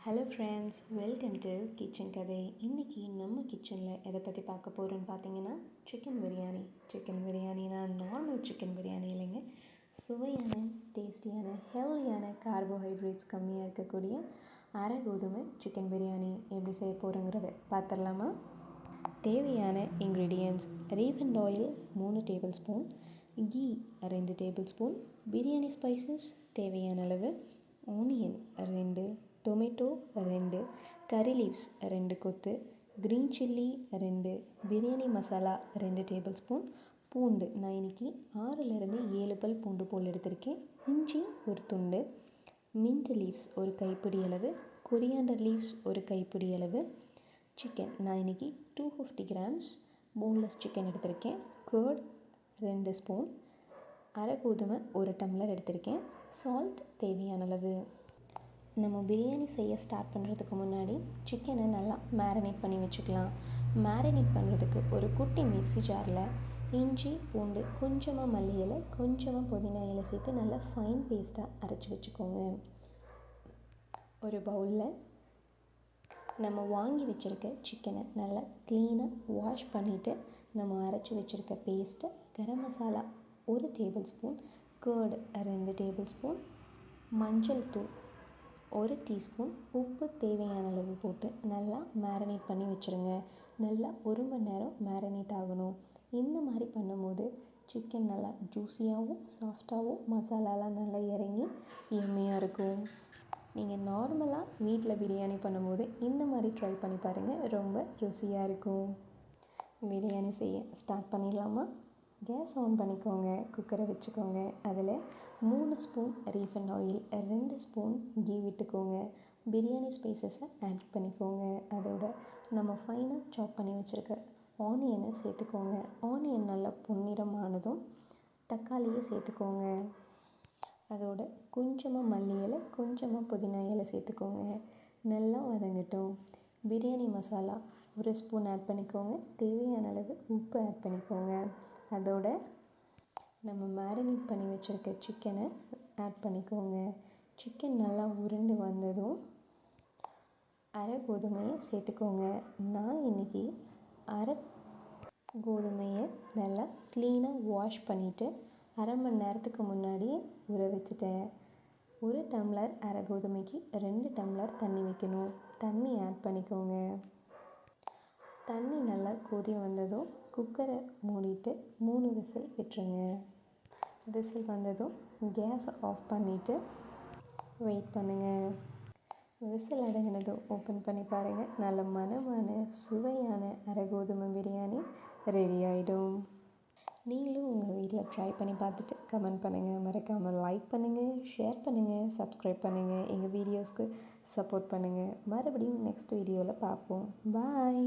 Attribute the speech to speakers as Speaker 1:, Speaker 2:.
Speaker 1: Hello friends, welcome to kitchen கதை. இன்றைக்கி நம்ம கிச்சனில் எதை பற்றி பார்க்க போகிறோன்னு பார்த்தீங்கன்னா சிக்கன் பிரியாணி. சிக்கன் பிரியாணினா நார்மல் சிக்கன் பிரியாணி இல்லைங்க, சுவையான, டேஸ்டியான, ஹெல்தியான, கார்போஹைட்ரேட்ஸ் கம்மியாக இருக்கக்கூடிய அரை கோதுமை சிக்கன் பிரியாணி எப்படி செய்ய போகிறோங்கிறத பார்த்துடலாமா? தேவையான ingredients: refined oil 3 tablespoon, ghee 2 tablespoon, biryani spices தேவையான அளவு, ஆனியன் 2, டொமேட்டோ 2, கறி லீவ்ஸ் 2 கொத்து, green chilli 2, biryani masala 2 table spoon, பூண்டு நான் இன்றைக்கி 6லேருந்து 7 பல் பூண்டு போல் எடுத்திருக்கேன், இஞ்சி ஒரு துண்டு, மின்ட் லீவ்ஸ் ஒரு கைப்பிடி அளவு, கொரியாண்டர் லீவ்ஸ் ஒரு கைப்பிடி அளவு, சிக்கன் நான் இன்றைக்கி 250 கிராம்ஸ் போன்லெஸ் சிக்கன் எடுத்திருக்கேன், கர்ட் 2 ஸ்பூன், அரை கோதுமை 1 டம்ளர் எடுத்திருக்கேன், சால்ட் தேவையான அளவு. நம்ம பிரியாணி செய்ய ஸ்டார்ட் பண்ணுறதுக்கு முன்னாடி சிக்கனை நல்லா மேரினேட் பண்ணி வச்சுக்கலாம். மேரினேட் பண்ணுறதுக்கு ஒரு குட்டி மிக்ஸி ஜாரில் இஞ்சி, பூண்டு, கொஞ்சமாக மல்லி இலை, கொஞ்சமாக புதினா இலை சேர்த்து நல்லா ஃபைன் பேஸ்ட்டாக அரைச்சி வச்சுக்கோங்க. ஒரு பவுலில் நம்ம வாங்கி வச்சுருக்க சிக்கனை நல்லா க்ளீனாக வாஷ் பண்ணிவிட்டு நம்ம அரைச்சி வச்சுருக்க paste, garam masala 1 tablespoon, curd 2 tablespoon, மஞ்சள் தூள் 1 டீஸ்பூன், உப்பு தேவையான அளவு போட்டு நல்லா மேரினேட் பண்ணி வச்சுருங்க. நல்லா 1 மணி நேரம் மேரினேட் ஆகணும். இந்த மாதிரி பண்ணும்போது சிக்கன் நல்லா ஜூஸியாகவும் சாஃப்டாகவும் மசாலாலாம் நல்லா இறங்கி எம்மையாக இருக்கும். நீங்கள் நார்மலாக வீட்டில் பிரியாணி பண்ணும்போது இந்த மாதிரி ட்ரை பண்ணி பாருங்கள், ரொம்ப ருசியாக இருக்கும். பிரியாணி செய்ய ஸ்டார்ட் பண்ணிடலாமா? கேஸ் ஆன் பண்ணிக்கோங்க, குக்கரை வச்சுக்கோங்க. அதில் 3 spoon refined oil, 2 spoon ghee விட்டுக்கோங்க. பிரியாணி ஸ்பைசஸை ஆட் பண்ணிக்கோங்க. அதோட நம்ம ஃபைனாக சாப் பண்ணி வச்சுருக்க ஆனியனை சேர்த்துக்கோங்க. ஆனியன் நல்லா பொன்னிறமானதும் தக்காளியை சேர்த்துக்கோங்க. அதோட கொஞ்சமாக மல்லி இலை, கொஞ்சமாக புதினா இலை சேர்த்துக்கோங்க. நல்லா வதங்கட்டும். பிரியாணி மசாலா 1 ஸ்பூன் ஆட் பண்ணிக்கோங்க. தேவையான அளவு உப்பு ஆட் பண்ணிக்கோங்க. அதோட நம்ம மேரினேட் பண்ணி வச்சுருக்க சிக்கனை ஆட் பண்ணிக்கோங்க. சிக்கன் நல்லா உருண்டு வந்ததும் அரை கோதுமையை சேர்த்துக்கோங்க. நான் இன்றைக்கி அரை கோதுமையை நல்லா க்ளீனாக வாஷ் பண்ணிவிட்டு அரை மணி நேரத்துக்கு முன்னாடி ஊற வச்சுட்டேன். 1 டம்ளர் அரை கோதுமைக்கு 2 டம்ளர் தண்ணி வைக்கணும். தண்ணி ஆட் பண்ணிக்கோங்க. தண்ணி நல்லா கொதி வந்ததும் குக்கரை மூடிட்டு 3 விசில் விட்டுருங்க. விசில் வந்ததும் கேஸ் ஆஃப் பண்ணிவிட்டு வெயிட் பண்ணுங்கள். விசில் அடங்கினதும் ஓப்பன் பண்ணி பாருங்கள். நல்ல மணமான சுவையான அரை கோதுமை பிரியாணி ரெடி ஆகிடும். நீங்களும் உங்கள் வீட்டில் ட்ரை பண்ணி பார்த்துட்டு கமெண்ட் பண்ணுங்கள். மறக்காமல் லைக் பண்ணுங்கள், ஷேர் பண்ணுங்கள், சப்ஸ்கிரைப் பண்ணுங்கள். எங்கள் வீடியோஸ்க்கு சப்போர்ட் பண்ணுங்கள். மறுபடியும் நெக்ஸ்ட் வீடியோவில் பார்ப்போம். பாய்.